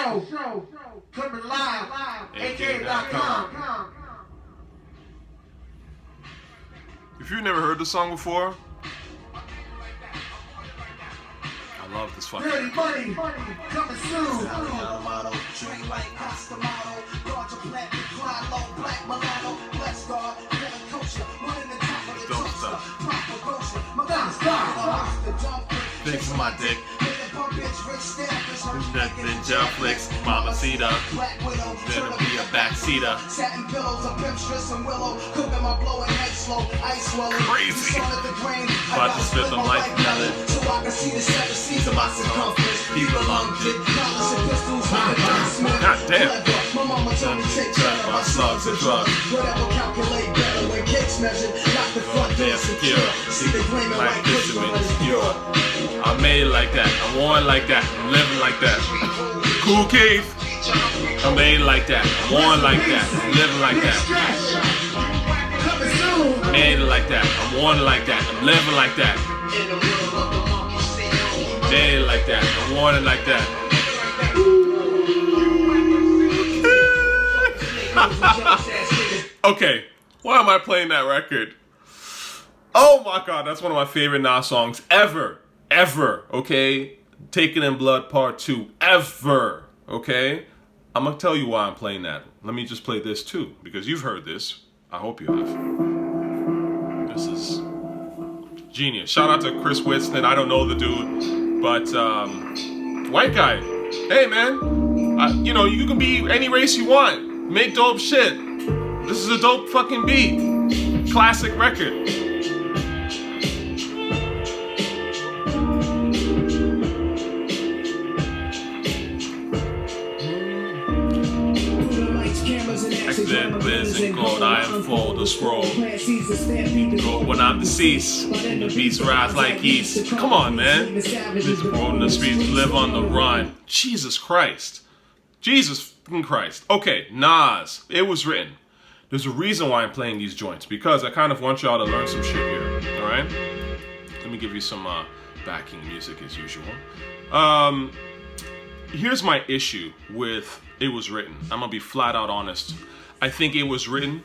coming live, AK.com. If you've never heard the song before, I love this fucking. Dirty money, coming soon. Dope stuff. Fix my dick. Then jump flicks, mamacita. Then be a backseater. Crazy. About to spit them like melon. To my song. People on dick. God damn. My slugs and drugs. Damn secure. Like this to me, secure. I'm made like that. I'm worn like that. I'm living like that. Cool Keith. I'm made like that. I'm worn like that. I'm living like that. Made like that. I'm worn like that. I'm living like that. Made like that. I'm worn like that. Okay, why am I playing that record? Oh my god, that's one of my favorite Nas songs ever. Okay? Taken in Blood Part 2, ever. Okay? I'm gonna tell you why I'm playing that. Let me just play this too, because you've heard this. I hope you have. This is genius. Shout out to Chris Winston. I don't know the dude, but white guy. Hey man, you know, you can be any race you want. Make dope shit. This is a dope fucking beat. Classic record. Then Liz and gold, I unfold the scroll. When I'm deceased, the beats rise like yeast. Come on, man. This road in the streets, live on the run. Jesus Christ. Jesus fucking Christ. Okay, Nas. It was written. There's a reason why I'm playing these joints, because I kind of want y'all to learn some shit here. Alright? Let me give you some backing music as usual. Here's my issue with It Was Written. I'm gonna be flat out honest. I think It Was Written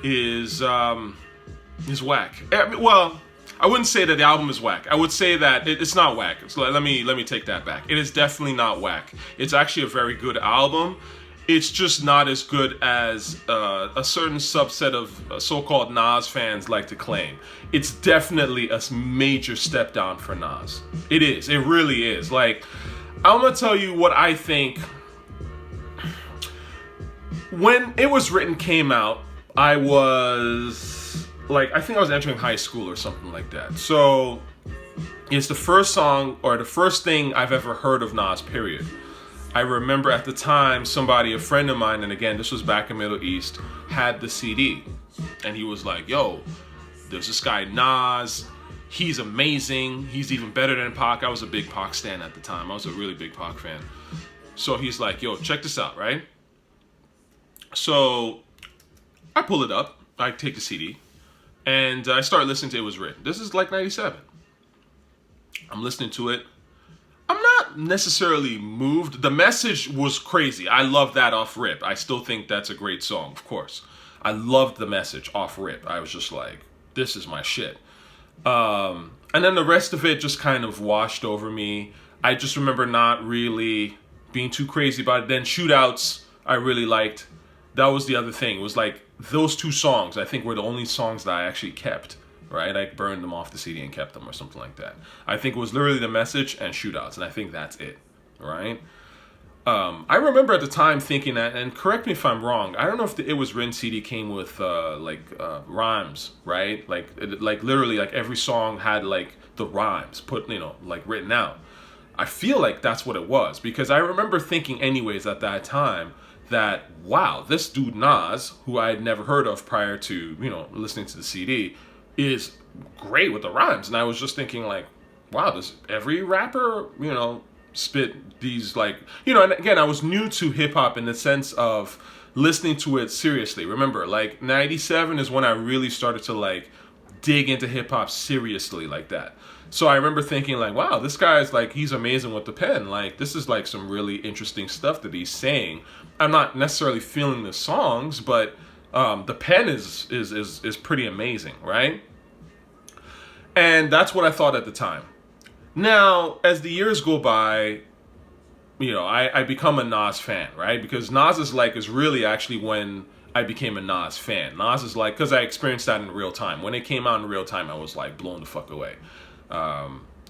is whack. Well, I wouldn't say that the album is whack. I would say that it's not whack. So let me take that back. It is definitely not whack. It's actually a very good album. It's just not as good as a certain subset of so-called Nas fans like to claim. It's definitely a major step down for Nas. It is. It really is. Like, I'm gonna tell you what I think. When It Was Written came out, I was like, I think I was entering high school or something like that. So it's the first song or the first thing I've ever heard of Nas, period. I remember at the time, a friend of mine, and again, this was back in Middle East, had the CD. And he was like, yo, there's this guy Nas. He's amazing. He's even better than Pac. I was a big Pac stan at the time. I was a really big Pac fan. So he's like, yo, check this out, right? So I pull it up, I take the CD, and I start listening to It Was Written. This is like 97. I'm listening to it. I'm not necessarily moved. The message was crazy. I love that off rip. I still think that's a great song, of course. I loved the message off rip. I was just like, this is my shit. And then the rest of it just kind of washed over me. I just remember not really being too crazy about it. Then Shootouts, I really liked. That was the other thing. It was like those two songs, I think, were the only songs that I actually kept, right? I burned them off the CD and kept them or something like that. I think it was literally The Message and Shootouts, and I think that's it, right? I remember at the time thinking that, and correct me if I'm wrong, I don't know if the It Was Written CD came with rhymes, right? Like literally, like every song had like the rhymes put, like written out. I feel like that's what it was, because I remember thinking anyways at that time that, wow, this dude Nas, who I had never heard of prior to, listening to the CD, is great with the rhymes. And I was just thinking like, wow, does every rapper, spit these like, and again, I was new to hip hop in the sense of listening to it seriously. Remember, like 97 is when I really started to like dig into hip hop seriously like that. So I remember thinking like, wow, this guy's like, he's amazing with the pen. Like, this is like some really interesting stuff that he's saying. I'm not necessarily feeling the songs, but the pen is pretty amazing, right? And that's what I thought at the time. Now, as the years go by, you know, I become a Nas fan, right? Because Nas is really actually when I became a Nas fan. Nas is like, because I experienced that in real time. When it came out in real time, I was like blown the fuck away.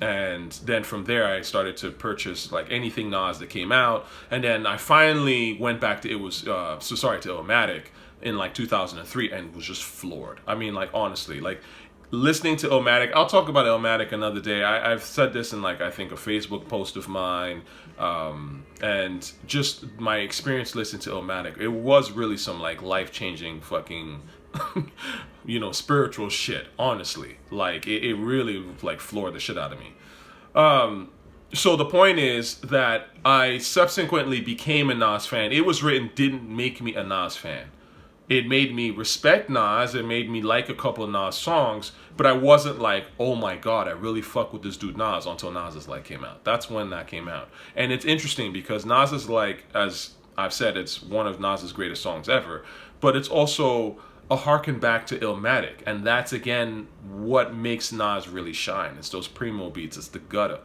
And then from there, I started to purchase like anything Nas that came out. And then I finally went back to Illmatic in like 2003 and was just floored. I mean, like, honestly, like listening to Illmatic, I'll talk about Illmatic another day. I've said this in like, I think a Facebook post of mine. And just my experience listening to Illmatic, it was really some like life-changing fucking you know, spiritual shit, honestly. Like, it really, like, floored the shit out of me. So the point is that I subsequently became a Nas fan. It Was Written didn't make me a Nas fan. It made me respect Nas. It made me like a couple of Nas songs. But I wasn't like, oh my God, I really fuck with this dude Nas until Nas Like came out. That's when that came out. And it's interesting because Nas Like, as I've said, it's one of Nas's greatest songs ever. But it's also a harken back to Illmatic, and that's again what makes Nas really shine. It's those primo beats, it's the gutter,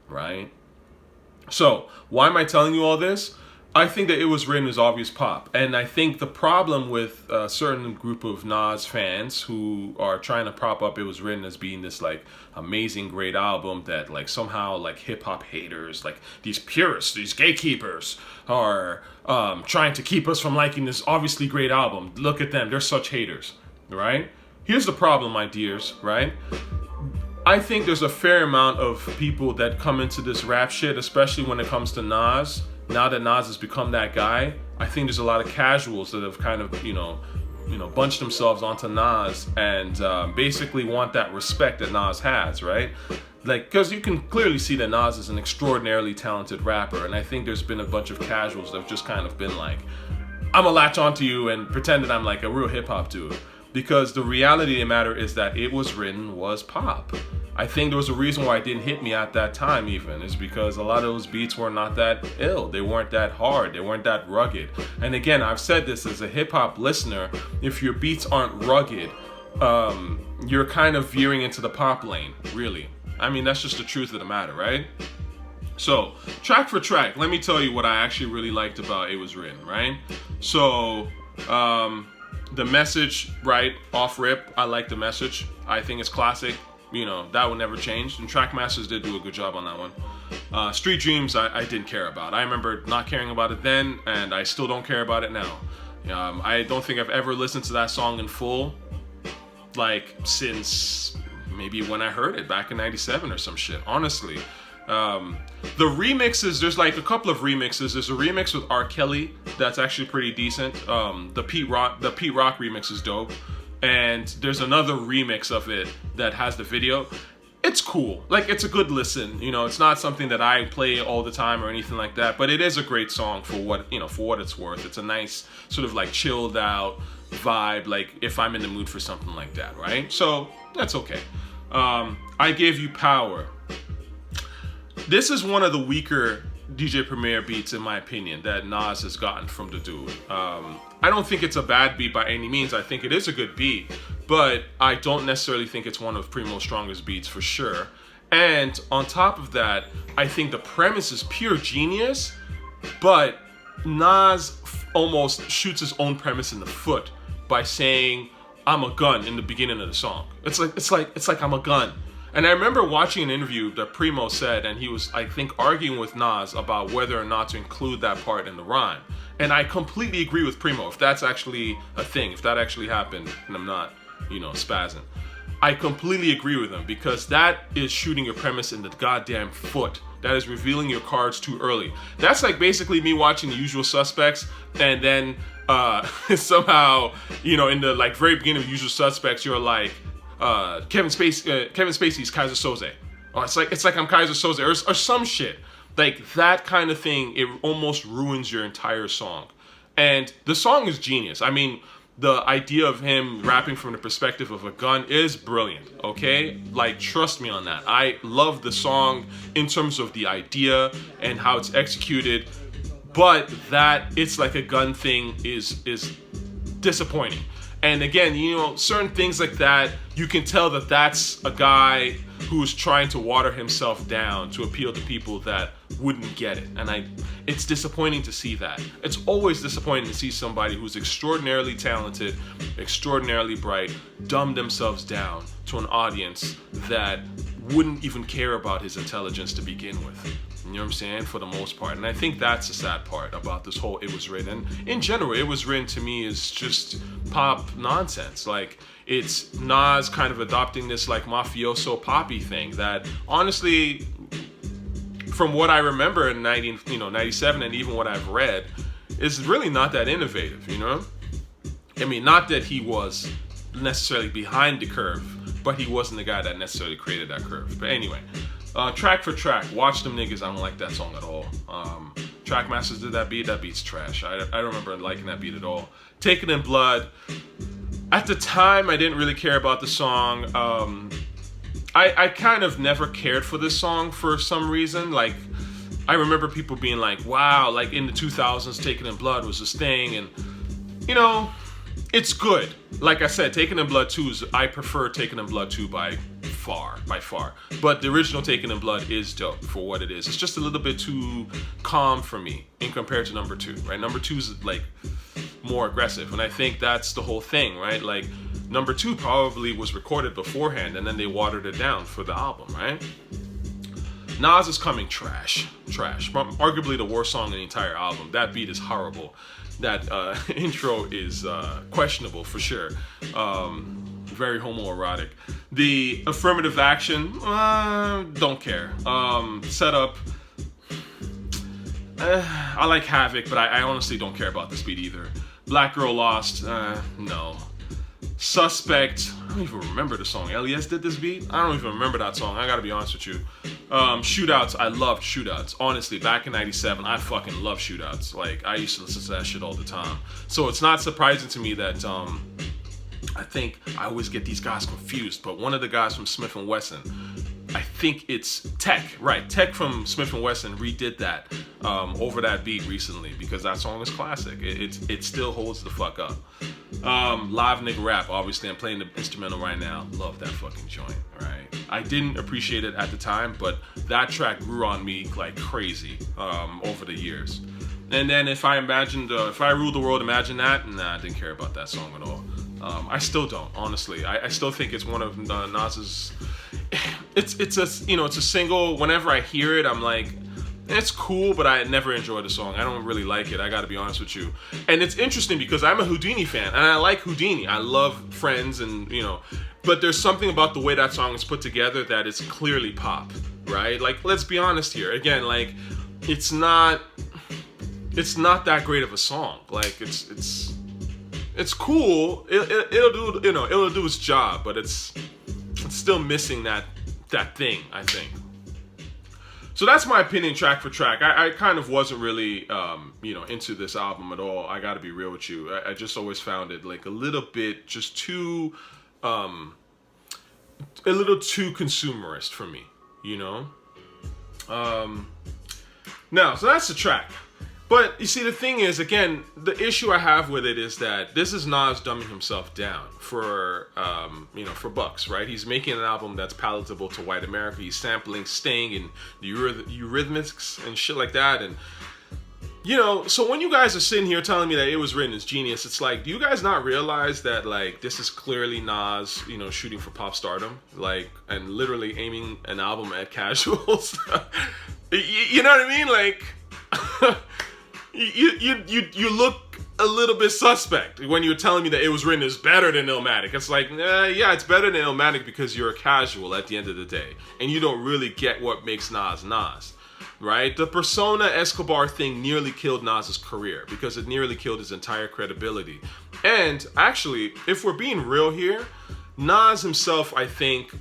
right? So why am I telling you all this? I think that It Was Written is obvious pop, and I think the problem with a certain group of Nas fans who are trying to prop up It Was Written as being this like amazing great album that like somehow like hip hop haters, like these purists, these gatekeepers are trying to keep us from liking this obviously great album. Look at them, they're such haters, right? Here's the problem, my dears, right? I think there's a fair amount of people that come into this rap shit, especially when it comes to Nas. Now that Nas has become that guy, I think there's a lot of casuals that have kind of, you know, bunched themselves onto Nas and basically want that respect that Nas has, right? Like, because you can clearly see that Nas is an extraordinarily talented rapper, and I think there's been a bunch of casuals that have just kind of been like, I'm gonna latch onto you and pretend that I'm like a real hip-hop dude. Because the reality of the matter is that It Was Written was pop. I think there was a reason why it didn't hit me at that time even, is because a lot of those beats were not that ill. They weren't that hard. They weren't that rugged. And again, I've said this as a hip-hop listener, if your beats aren't rugged, you're kind of veering into the pop lane, really. I mean, that's just the truth of the matter, right? So, track for track, let me tell you what I actually really liked about It Was Written, right? So, the message, right, off rip, I like the message. I think it's classic. You know, that will never change. And Trackmasters did do a good job on that one. Street Dreams, I didn't care about. I remember not caring about it then, and I still don't care about it now. I don't think I've ever listened to that song in full, like, since maybe when I heard it back in 97 or some shit, honestly. The remixes, there's like a couple of remixes. There's a remix with R. Kelly that's actually pretty decent. The Pete Rock remix is dope. And there's another remix of it that has the video. It's cool. Like, it's a good listen. You know, it's not something that I play all the time or anything like that, but it is a great song for what, you know, for what it's worth. It's a nice sort of like chilled out vibe, like if I'm in the mood for something like that, right? So that's okay. I Gave You Power. This is one of the weaker DJ Premier beats, in my opinion, that Nas has gotten from the dude. I don't think it's a bad beat by any means. I think it is a good beat, but I don't necessarily think it's one of Primo's strongest beats for sure. And on top of that, I think the premise is pure genius, but Nas almost shoots his own premise in the foot by saying, "I'm a gun" in the beginning of the song. It's like I'm a gun. And I remember watching an interview that Primo said, and he was, I think, arguing with Nas about whether or not to include that part in the rhyme. And I completely agree with Primo, if that's actually a thing, if that actually happened, and I'm not, you know, spazzing. I completely agree with him, because that is shooting your premise in the goddamn foot. That is revealing your cards too early. That's like basically me watching The Usual Suspects, and then somehow, you know, in the like very beginning of Usual Suspects, you're like, Kevin Spacey's Kaiser Soze. Oh, it's like I'm Kaiser Soze or some shit. Like that kind of thing, it almost ruins your entire song. And the song is genius. I mean, the idea of him rapping from the perspective of a gun is brilliant, okay? Like, trust me on that. I love the song in terms of the idea and how it's executed, but that it's like a gun thing is disappointing. And again, you know, certain things like that, you can tell that that's a guy who's trying to water himself down to appeal to people that wouldn't get it. And it's disappointing to see that. It's always disappointing to see somebody who's extraordinarily talented, extraordinarily bright, dumb themselves down to an audience that wouldn't even care about his intelligence to begin with. You know what I'm saying? For the most part. And I think that's the sad part about this whole It Was Written. And in general, It Was Written to me is just pop nonsense. Like, it's Nas kind of adopting this like mafioso poppy thing that honestly, from what I remember in 97 and even what I've read, is really not that innovative, you know? I mean, not that he was necessarily behind the curve, but he wasn't the guy that necessarily created that curve. But anyway, track for track, Watch Them Niggas, I don't like that song at all. Trackmasters did that beat, that beat's trash. I don't remember liking that beat at all. Taken in Blood, at the time I didn't really care about the song. I kind of never cared for this song for some reason. Like, I remember people being like, wow, like in the 2000s, Taken in Blood was this thing, and you know, it's good. Like I said, Taken in Blood 2 I prefer Taken in Blood 2 by far. But the original Taken in Blood is dope for what it is. It's just a little bit too calm for me in compared to number 2, right? Number 2 is like more aggressive, and I think that's the whole thing, right? Like, number 2 probably was recorded beforehand, and then they watered it down for the album, right? Nas is Coming, trash. Arguably the worst song in the entire album. That beat is horrible. That intro is questionable for sure. Very homoerotic. The Affirmative Action, don't care. Setup, I like Havoc, but I honestly don't care about this beat either. Black Girl Lost, no. Suspect, I don't even remember the song. Elliott did this beat? I don't even remember that song, I gotta be honest with you. Shootouts, I loved Shootouts. Honestly, back in 97, I fucking love Shootouts. Like, I used to listen to that shit all the time. So it's not surprising to me that, I think I always get these guys confused, but one of the guys from Smith & Wesson, I think it's Tech, right? Tech from Smith & Wesson redid that over that beat recently because that song is classic. It still holds the fuck up. Live Nigga Rap, obviously I'm playing the instrumental right now. Love that fucking joint, right? I didn't appreciate it at the time, but that track grew on me like crazy over the years. And then if I Ruled the World, Imagine That, nah, I didn't care about that song at all. I still don't, honestly. I still think it's one of Nas's. It's a single. Whenever I hear it, I'm like, it's cool, but I never enjoy the song. I don't really like it. I got to be honest with you. And it's interesting because I'm a Houdini fan, and I like Houdini. I love Friends, and but there's something about the way that song is put together that it's clearly pop, right? Like, let's be honest here. Again, like, it's not that great of a song. Like, it's cool. It'll do its job, but it's still missing that thing, I think. So that's my opinion, track for track. I kind of wasn't really into this album at all. I got to be real with you. I just always found it like a little bit just too consumerist for me, Now, so that's the track. But you see, the thing is, again, the issue I have with it is that this is Nas dumbing himself down for bucks, right? He's making an album that's palatable to white America. He's sampling Sting and Eurythmics and shit like that. And, so when you guys are sitting here telling me that It Was Written is genius, it's like, do you guys not realize that, like, this is clearly Nas, shooting for pop stardom, like, and literally aiming an album at casuals? You know what I mean? Like... You look a little bit suspect when you're telling me that It Was Written is better than Illmatic. It's like, yeah, it's better than Illmatic because you're a casual at the end of the day. And you don't really get what makes Nas Nas, right? The Persona Escobar thing nearly killed Nas's career because it nearly killed his entire credibility. And actually, if we're being real here, Nas himself, I think,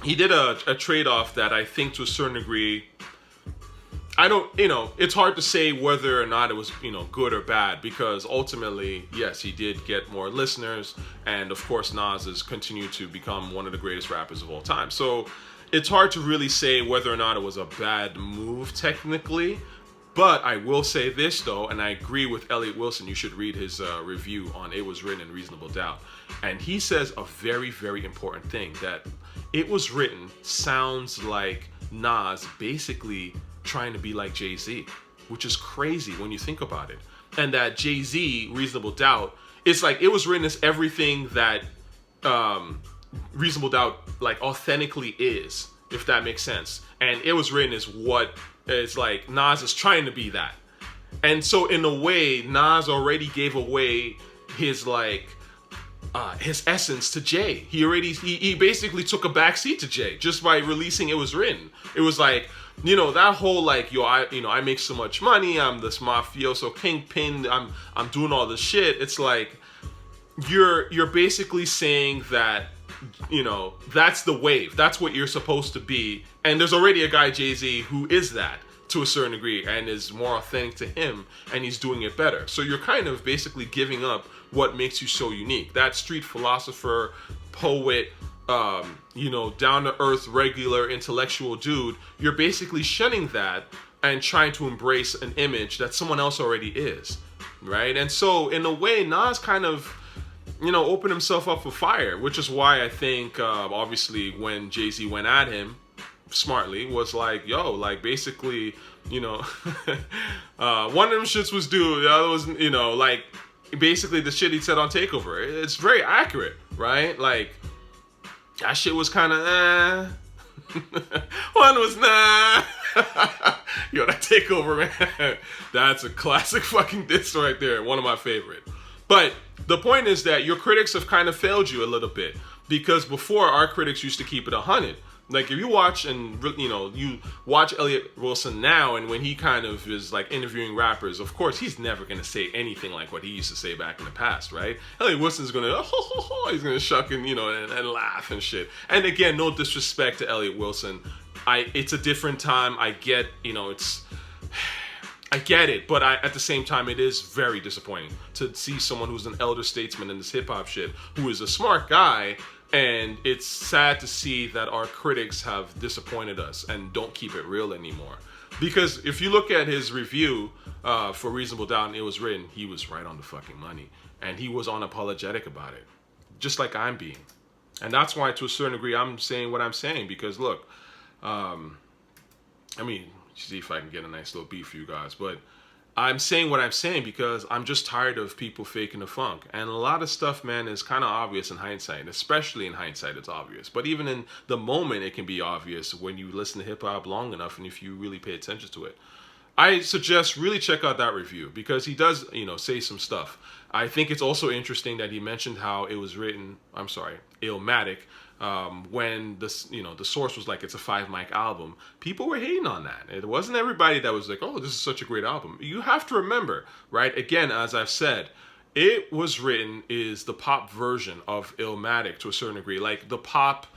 he did a trade-off that I think to a certain degree I don't, it's hard to say whether or not it was, good or bad, because ultimately, yes, he did get more listeners, and of course Nas has continued to become one of the greatest rappers of all time. So it's hard to really say whether or not it was a bad move technically, but I will say this though, and I agree with Elliott Wilson, you should read his review on It Was Written in Reasonable Doubt, and he says a very, very important thing, that It Was Written sounds like Nas basically trying to be like Jay-Z, which is crazy when you think about it. And that Jay-Z, Reasonable Doubt, it's like It Was Written as everything that Reasonable Doubt like authentically is, if that makes sense. And It Was Written is what it's like Nas is trying to be that. And so in a way, Nas already gave away his his essence to Jay. He basically took a backseat to Jay just by releasing It Was Written. It was like, that whole I make so much money, I'm this mafioso kingpin, I'm doing all this shit. It's like you're basically saying that, that's the wave. That's what you're supposed to be. And there's already a guy, Jay-Z, who is that to a certain degree and is more authentic to him, and he's doing it better. So you're kind of basically giving up what makes you so unique. That street philosopher, poet, down-to-earth, regular, intellectual dude, you're basically shunning that and trying to embrace an image that someone else already is, right? And so, in a way, Nas kind of, opened himself up for fire, which is why I think, obviously, when Jay-Z went at him, smartly, was like, basically, one of them shits was due, the other was, basically the shit he said on Takeover. It's very accurate, right? Like, that shit was kind of one was nah. Yo, that Takeover, man, that's a classic fucking diss right there. One of my favorite. But the point is that your critics have kind of failed you a little bit, because before our critics used to keep it 100. Like, if you watch and, you watch Elliott Wilson now, and when he kind of is, like, interviewing rappers, of course, he's never going to say anything like what he used to say back in the past, right? Elliott Wilson's going to, he's going to shuck and, and laugh and shit. And again, no disrespect to Elliott Wilson. It's a different time. I get, I get it, but at the same time, it is very disappointing to see someone who's an elder statesman in this hip-hop shit, who is a smart guy. And it's sad to see that our critics have disappointed us and don't keep it real anymore. Because if you look at his review for Reasonable Doubt and It Was Written, he was right on the fucking money. And he was unapologetic about it. Just like I'm being. And that's why, to a certain degree, I'm saying what I'm saying. Because, look, see if I can get a nice little beat for you guys. But I'm saying what I'm saying because I'm just tired of people faking the funk. And a lot of stuff, man, is kind of obvious in hindsight. Especially in hindsight, it's obvious. But even in the moment, it can be obvious when you listen to hip-hop long enough and if you really pay attention to it. I suggest really check out that review because he does, say some stuff. I think it's also interesting that he mentioned how it was written, Illmatic, when the source was like, it's a 5-mic album. People were hating on that. It wasn't everybody that was like, oh, this is such a great album. You have to remember, right? Again, as I've said, It Was Written is the pop version of Illmatic to a certain degree, like the pop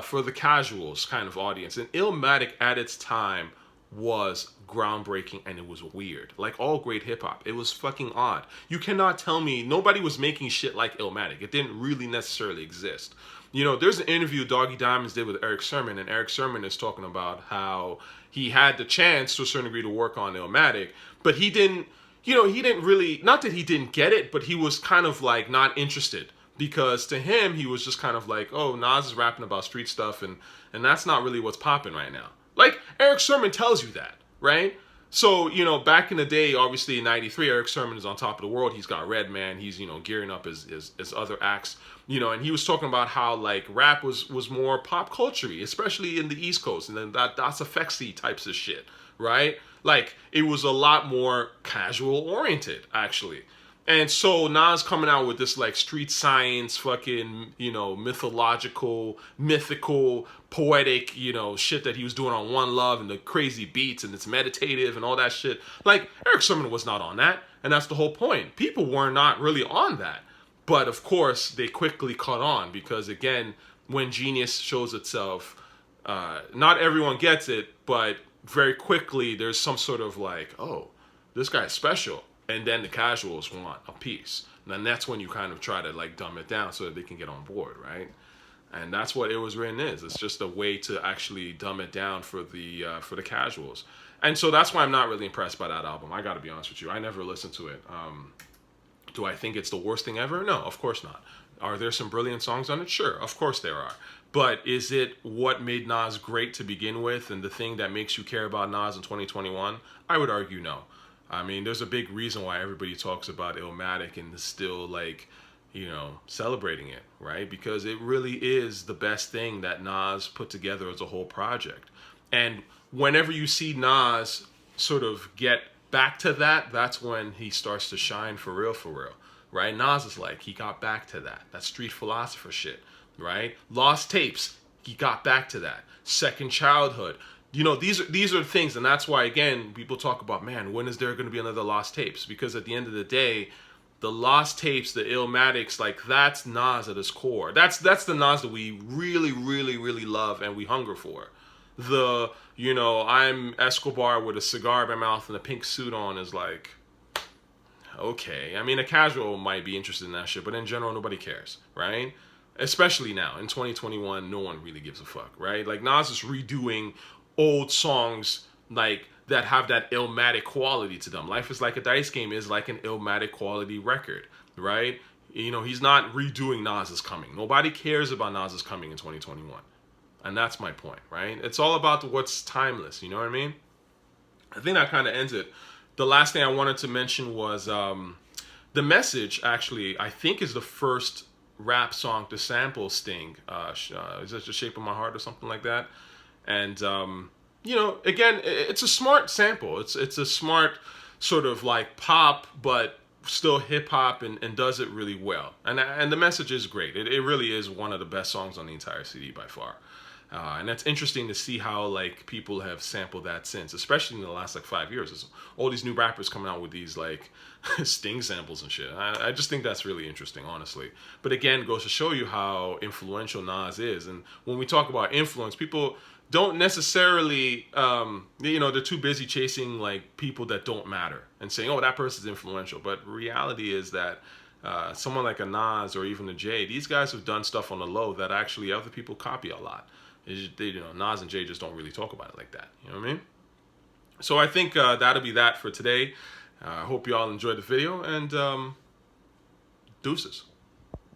for the casuals kind of audience. And Illmatic at its time was groundbreaking and it was weird. Like all great hip-hop, it was fucking odd. You cannot tell me nobody was making shit like Illmatic. It didn't really necessarily exist. There's an interview Doggy Diamonds did with Erick Sermon, and Erick Sermon is talking about how he had the chance to a certain degree to work on Illmatic, but he didn't really, not that he didn't get it, but he was kind of like not interested. Because to him, he was just kind of like, oh, Nas is rapping about street stuff, and that's not really what's popping right now. Like, Erick Sermon tells you that, right? So, back in the day, obviously in 93, Erick Sermon is on top of the world. He's got Redman. He's, gearing up his other acts, and he was talking about how, like, rap was more pop culture-y, especially in the East Coast, and then that's effects-y types of shit, right? Like, it was a lot more casual-oriented, actually. And so Nas coming out with this like street science, fucking, mythological, mythical, poetic, shit that he was doing on One Love and the crazy beats and it's meditative and all that shit. Like, Erick Sermon was not on that. And that's the whole point. People were not really on that. But of course, they quickly caught on because, again, when genius shows itself, not everyone gets it, but very quickly there's some sort of like, oh, this guy's special, and then the casuals want a piece. And then that's when you kind of try to like dumb it down so that they can get on board, right? And that's what It Was Written is. It's just a way to actually dumb it down for the casuals. And so that's why I'm not really impressed by that album. I got to be honest with you. I never listened to it. Do I think it's the worst thing ever? No, of course not. Are there some brilliant songs on it? Sure, of course there are. But is it what made Nas great to begin with and the thing that makes you care about Nas in 2021? I would argue no. I mean, there's a big reason why everybody talks about Illmatic and is still like, you know, celebrating it, right? Because it really is the best thing that Nas put together as a whole project. And whenever you see Nas sort of get back to that, that's when he starts to shine for real, right? Nas is like, he got back to that. That street philosopher shit, right? Lost Tapes, he got back to that. Second Childhood. You know, these are things, and that's why, again, people talk about, man, when is there going to be another Lost Tapes? Because at the end of the day, the Lost Tapes, the Illmatics, like, that's Nas at his core. That's the Nas that we really, really, really love and we hunger for. The, you know, I'm Escobar with a cigar in my mouth and a pink suit on is like, okay. I mean, a casual might be interested in that shit, but in general, nobody cares, right? Especially now, in 2021, no one really gives a fuck, right? Like, Nas is redoing old songs, like, that have that Illmatic quality to them. Life is Like a Dice Game is like an Illmatic quality record, right? You know, he's not redoing Nas Is Coming. Nobody cares about Nas Is Coming in 2021. And that's my point, right? It's all about what's timeless, you know what I mean? I think that kind of ends it. The last thing I wanted to mention was The Message, actually, I think is the first rap song to sample Sting. Is it The Shape of My Heart or something like that? And, you know, again, it's a smart sample. It's a smart sort of like pop, but still hip hop and does it really well. And The Message is great. It really is one of the best songs on the entire CD by far. And that's interesting to see how like people have sampled that since, especially in the last like 5 years. There's all these new rappers coming out with these like Sting samples and shit. I just think that's really interesting, honestly. But again, it goes to show you how influential Nas is. And when we talk about influence, people don't necessarily, you know, they're too busy chasing like people that don't matter and saying, oh, that person's influential. But reality is that someone like a Nas or even a Jay, these guys have done stuff on the low that actually other people copy a lot. You know, Nas and Jay just don't really talk about it like that. You know what I mean? So I think that'll be that for today. I hope you all enjoyed the video, and deuces.